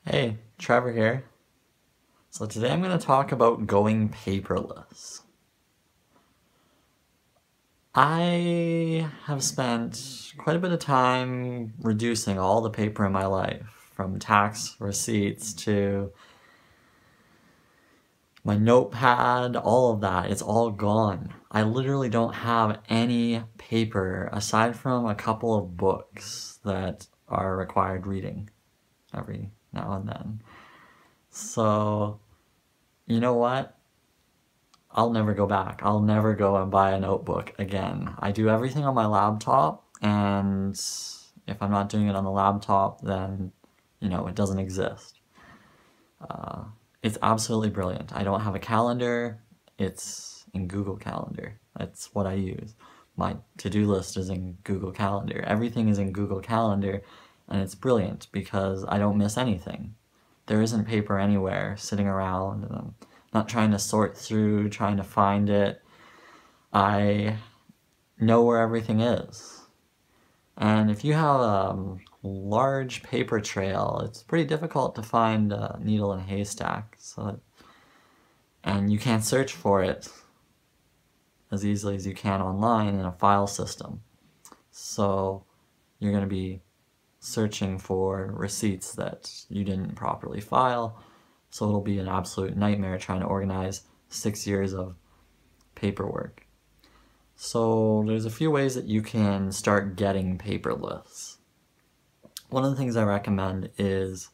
Hey, Trevor here. So today I'm going to talk about going paperless. I have spent quite a bit of time reducing all the paper in my life, from tax receipts to my notepad, all of that. It's all gone. I literally don't have any paper aside from a couple of books that are required reading every now and then. So, you know what? I'll never go back. I'll never go and buy a notebook again. I do everything on my laptop, and if I'm not doing it on the laptop, then, it doesn't exist. Uh, it's absolutely brilliant. I don't have a calendar. It's in Google Calendar. That's what I use. My to-do list is in Google Calendar. Everything is in Google Calendar, and it's brilliant because I don't miss anything. There isn't paper anywhere sitting around, and I'm not trying to sort through, trying to find it. I know where everything is. And if you have a large paper trail, it's pretty difficult to find a needle in a haystack. And you can't search for it as easily as you can online in a file system. So you're going to be searching for receipts that you didn't properly file. So it'll be an absolute nightmare trying to organize 6 years of paperwork. So there's a few ways that you can start getting paperless. One of the things I recommend is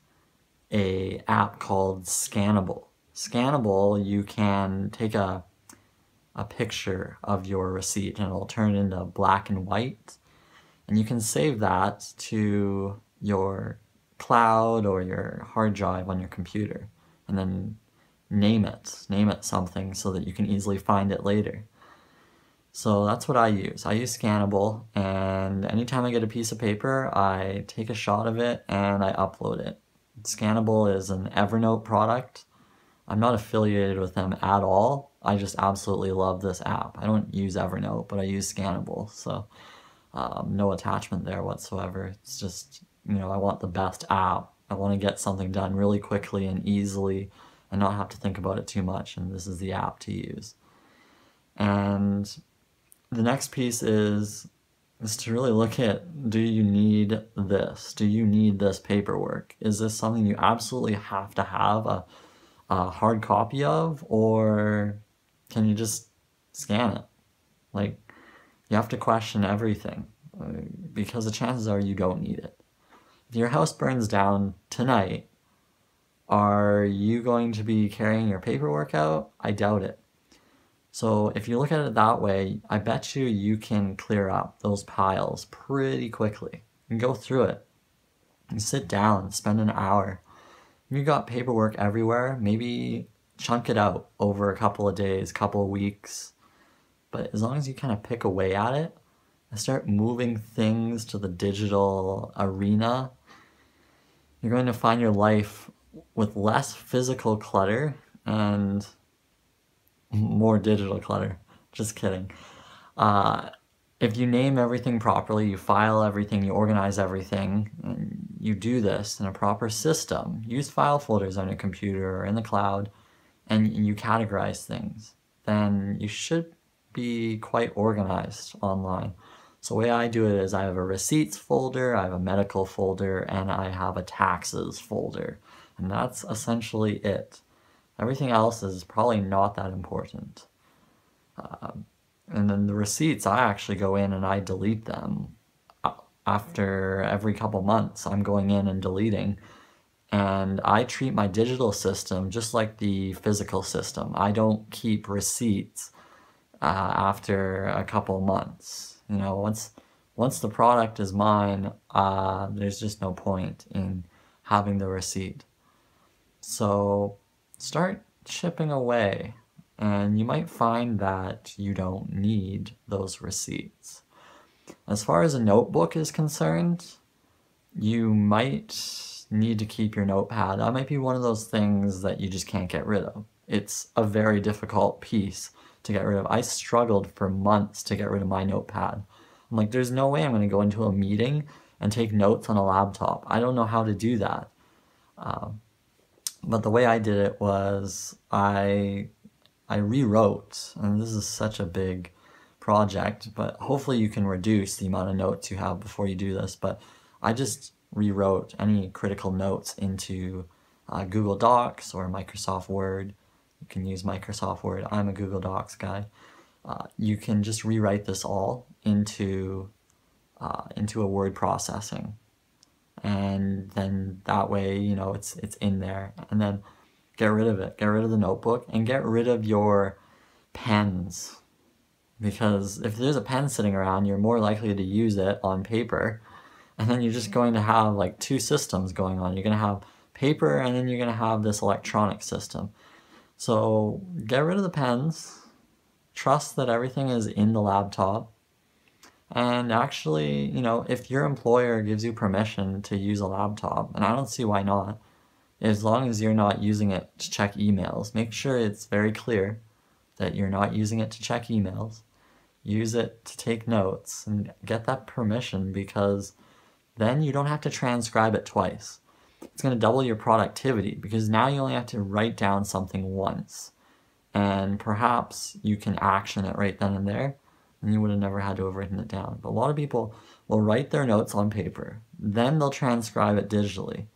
an app called Scannable. Scannable, you can take a picture of your receipt and it'll turn it into black and white. And you can save that to your cloud or your hard drive on your computer. And then name it something so that you can easily find it later. So that's what I use. I use Scannable, and anytime I get a piece of paper, I take a shot of it and I upload it. Scannable is an Evernote product. I'm not affiliated with them at all. I just absolutely love this app. I don't use Evernote, but I use Scannable, so no attachment there whatsoever. It's just, I want the best app. I want to get something done really quickly and easily and not have to think about it too much, and this is the app to use. And the next piece is to really look at, do you need this? Do you need this paperwork? Is this something you absolutely have to have a hard copy of, or can you just scan it? Like, you have to question everything because the chances are you don't need it. If your house burns down tonight, are you going to be carrying your paperwork out? I doubt it. So if you look at it that way, I bet you can clear up those piles pretty quickly. You can go through it. You sit down, spend an hour. If you got paperwork everywhere, maybe chunk it out over a couple of days, couple of weeks. But as long as you kind of pick away at it and start moving things to the digital arena, you're going to find your life with less physical clutter and more digital clutter. Just kidding. If you name everything properly, you file everything, you organize everything, and you do this in a proper system, use file folders on your computer or in the cloud, and you categorize things, then you should be quite organized online. So the way I do it is I have a receipts folder, I have a medical folder, and I have a taxes folder. And that's essentially it. Everything else is probably not that important. And then the receipts, I actually go in and I delete them. After every couple months, I'm going in and deleting. And I treat my digital system just like the physical system. I don't keep receipts after a couple months. Once the product is mine, there's just no point in having the receipt. So start chipping away, and you might find that you don't need those receipts. As far as a notebook is concerned, you might need to keep your notepad. That might be one of those things that you just can't get rid of. It's a very difficult piece to get rid of. I struggled for months to get rid of my notepad. I'm like, there's no way I'm going to go into a meeting and take notes on a laptop. I don't know how to do that. But the way I did it was I rewrote, and this is such a big project, but hopefully you can reduce the amount of notes you have before you do this, but I just rewrote any critical notes into Google Docs or Microsoft Word. You can use Microsoft Word. I'm a Google Docs guy. You can just rewrite this all into a word processing, and then that way, you know, it's in there. And then get rid of it. Get rid of the notebook and get rid of your pens. Because if there's a pen sitting around, you're more likely to use it on paper. And then you're just going to have like two systems going on. You're going to have paper, and then you're going to have this electronic system. So get rid of the pens. Trust that everything is in the laptop. And actually, you know, if your employer gives you permission to use a laptop, and I don't see why not, as long as you're not using it to check emails, make sure it's very clear that you're not using it to check emails. Use it to take notes and get that permission, because then you don't have to transcribe it twice. It's going to double your productivity, because now you only have to write down something once. And perhaps you can action it right then and there, and you would have never had to have written it down. But a lot of people will write their notes on paper, then they'll transcribe it digitally.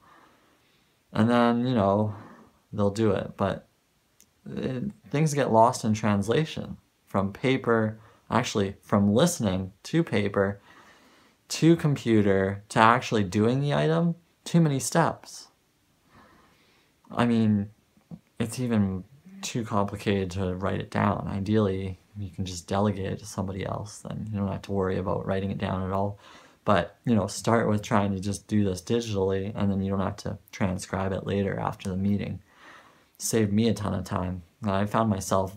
And then, you know, they'll do it. But things get lost in translation from paper, actually from listening to paper, to computer, to actually doing the item. Too many steps. I mean, it's even too complicated to write it down. Ideally, you can just delegate it to somebody else, then you don't have to worry about writing it down at all. But, you know, start with trying to just do this digitally, and then you don't have to transcribe it later after the meeting. Saved me a ton of time. I found myself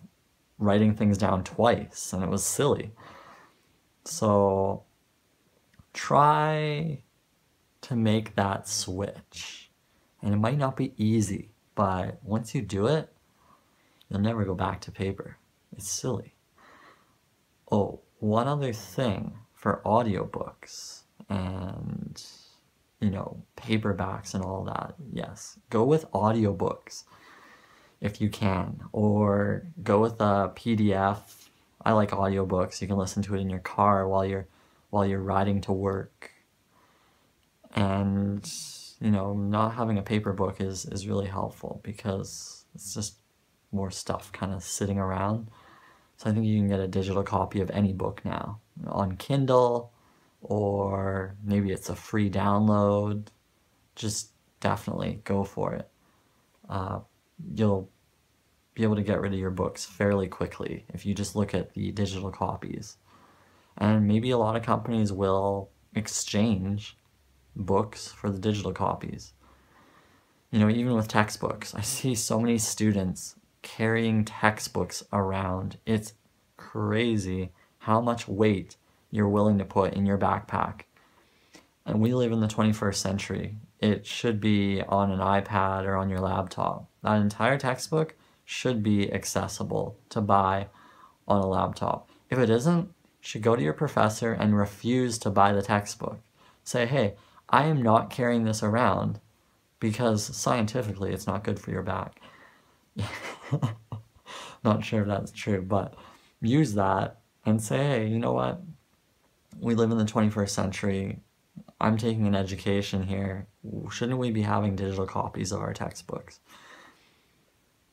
writing things down twice, and it was silly. So try to make that switch. And it might not be easy, but once you do it, you'll never go back to paper. It's silly. Oh, one other thing for audiobooks and, you know, paperbacks and all that. Yes, go with audiobooks if you can, or go with a PDF. I like audiobooks. You can listen to it in your car while you're riding to work. And, you know, not having a paper book is really helpful, because it's just more stuff kind of sitting around. So I think you can get a digital copy of any book now on Kindle, or maybe it's a free download. Just definitely go for it. You'll be able to get rid of your books fairly quickly if you just look at the digital copies. And maybe a lot of companies will exchange books for the digital copies. You know, even with textbooks, I see so many students carrying textbooks around. It's crazy how much weight you're willing to put in your backpack. And we live in the 21st century. It should be on an iPad or on your laptop. That entire textbook should be accessible to buy on a laptop. If it isn't, you should go to your professor and refuse to buy the textbook. Say, hey, I am not carrying this around because scientifically it's not good for your back. Not sure if that's true, but use that and say, hey, you know what? We live in the 21st century. I'm taking an education here. Shouldn't we be having digital copies of our textbooks?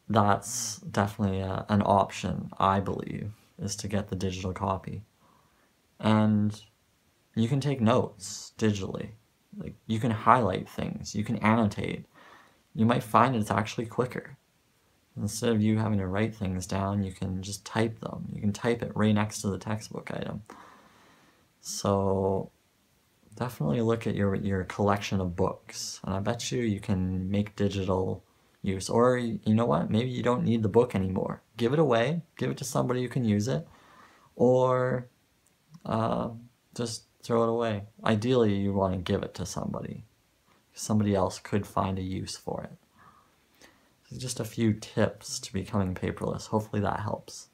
That's definitely an option, I believe, is to get the digital copy. And you can take notes digitally. Like, you can highlight things, you can annotate. You might find it's actually quicker. Instead of you having to write things down, you can just type them. You can type it right next to the textbook item. So definitely look at your collection of books, and I bet you can make digital use. Or, you know what, maybe you don't need the book anymore. Give it away, give it to somebody who can use it, or just throw it away. Ideally, you want to give it to somebody. Somebody else could find a use for it. So just a few tips to becoming paperless. Hopefully that helps.